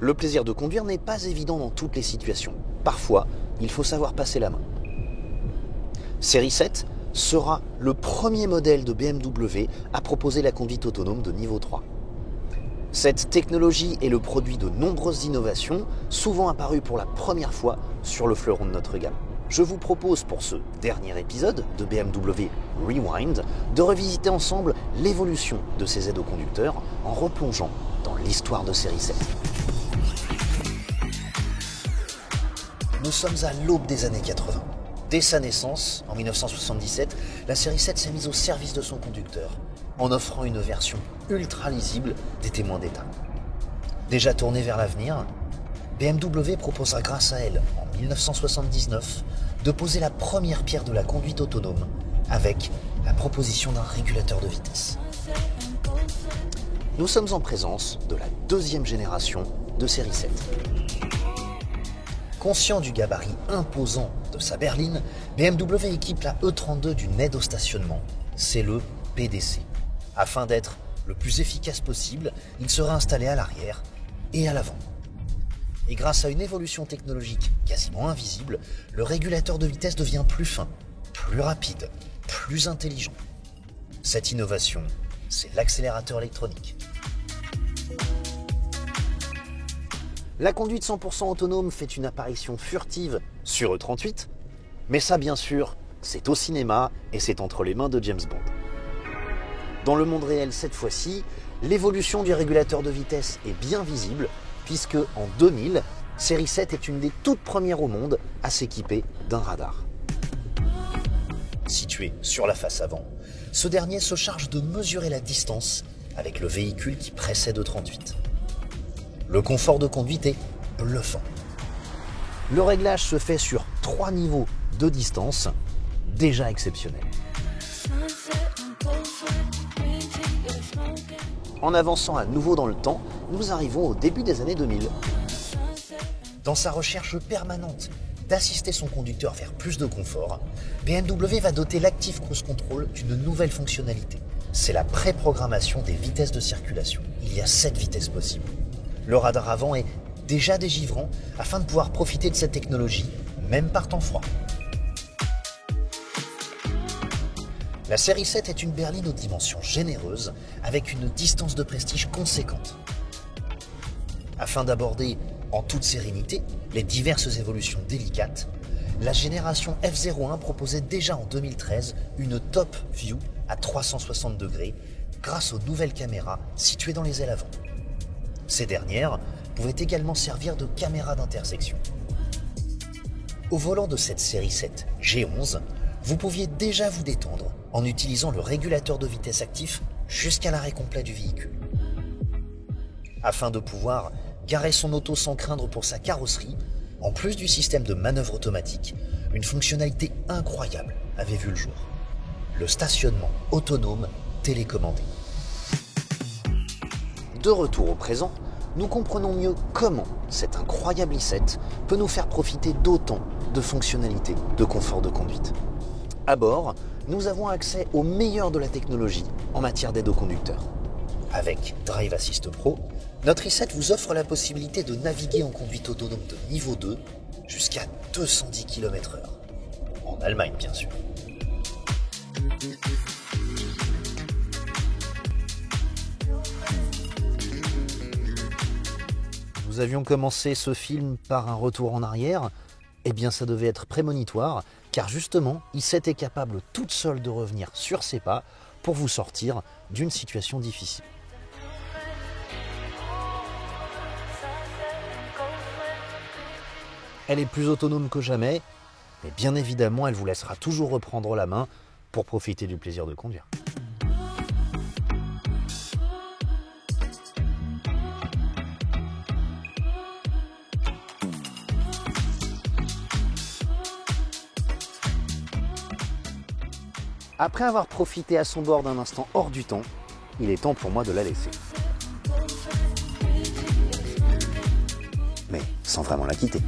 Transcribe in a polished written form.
Le plaisir de conduire n'est pas évident dans toutes les situations. Parfois, il faut savoir passer la main. Série 7 sera le premier modèle de BMW à proposer la conduite autonome de niveau 3. Cette technologie est le produit de nombreuses innovations, souvent apparues pour la première fois sur le fleuron de notre gamme. Je vous propose pour ce dernier épisode de BMW Rewind de revisiter ensemble l'évolution de ces aides au conducteur en replongeant dans l'histoire de Série 7. Nous sommes à l'aube des années 80. Dès sa naissance, en 1977, la série 7 s'est mise au service de son conducteur, en offrant une version ultra lisible des témoins d'état. Déjà tournée vers l'avenir, BMW proposera grâce à elle, en 1979, de poser la première pierre de la conduite autonome avec la proposition d'un régulateur de vitesse. Nous sommes en présence de la deuxième génération de série 7. Conscient du gabarit imposant de sa berline, BMW équipe la E32 d'une aide au stationnement, c'est le PDC. Afin d'être le plus efficace possible, il sera installé à l'arrière et à l'avant. Et grâce à une évolution technologique quasiment invisible, le régulateur de vitesse devient plus fin, plus rapide, plus intelligent. Cette innovation, c'est l'accélérateur électronique. La conduite 100% autonome fait une apparition furtive sur E38, mais ça bien sûr, c'est au cinéma et c'est entre les mains de James Bond. Dans le monde réel cette fois-ci, l'évolution du régulateur de vitesse est bien visible puisque en 2000, Série 7 est une des toutes premières au monde à s'équiper d'un radar. Situé sur la face avant, ce dernier se charge de mesurer la distance avec le véhicule qui précède E38. Le confort de conduite est bluffant. Le réglage se fait sur 3 niveaux de distance, déjà exceptionnels. En avançant à nouveau dans le temps, nous arrivons au début des années 2000. Dans sa recherche permanente d'assister son conducteur vers plus de confort, BMW va doter l'Active Cruise Control d'une nouvelle fonctionnalité. C'est la préprogrammation des vitesses de circulation. Il y a 7 vitesses possibles. Le radar avant est déjà dégivrant afin de pouvoir profiter de cette technologie, même par temps froid. La série 7 est une berline aux dimensions généreuses avec une distance de prestige conséquente. Afin d'aborder en toute sérénité les diverses évolutions délicates, la génération F01 proposait déjà en 2013 une top view à 360 degrés grâce aux nouvelles caméras situées dans les ailes avant. Ces dernières pouvaient également servir de caméra d'intersection. Au volant de cette série 7 G11, vous pouviez déjà vous détendre en utilisant le régulateur de vitesse actif jusqu'à l'arrêt complet du véhicule. Afin de pouvoir garer son auto sans craindre pour sa carrosserie, en plus du système de manœuvre automatique, une fonctionnalité incroyable avait vu le jour. Le stationnement autonome télécommandé. De retour au présent, nous comprenons mieux comment cet incroyable i7 peut nous faire profiter d'autant de fonctionnalités de confort de conduite. À bord, nous avons accès au meilleur de la technologie en matière d'aide au conducteur. Avec Drive Assist Pro, notre i7 vous offre la possibilité de naviguer en conduite autonome de niveau 2 jusqu'à 210 km/h. En Allemagne, bien sûr. Nous avions commencé ce film par un retour en arrière, eh bien ça devait être prémonitoire, car justement, i7 est capable toute seule de revenir sur ses pas pour vous sortir d'une situation difficile. Elle est plus autonome que jamais, mais bien évidemment, elle vous laissera toujours reprendre la main pour profiter du plaisir de conduire. Après avoir profité à son bord d'un instant hors du temps, il est temps pour moi de la laisser. Mais sans vraiment la quitter.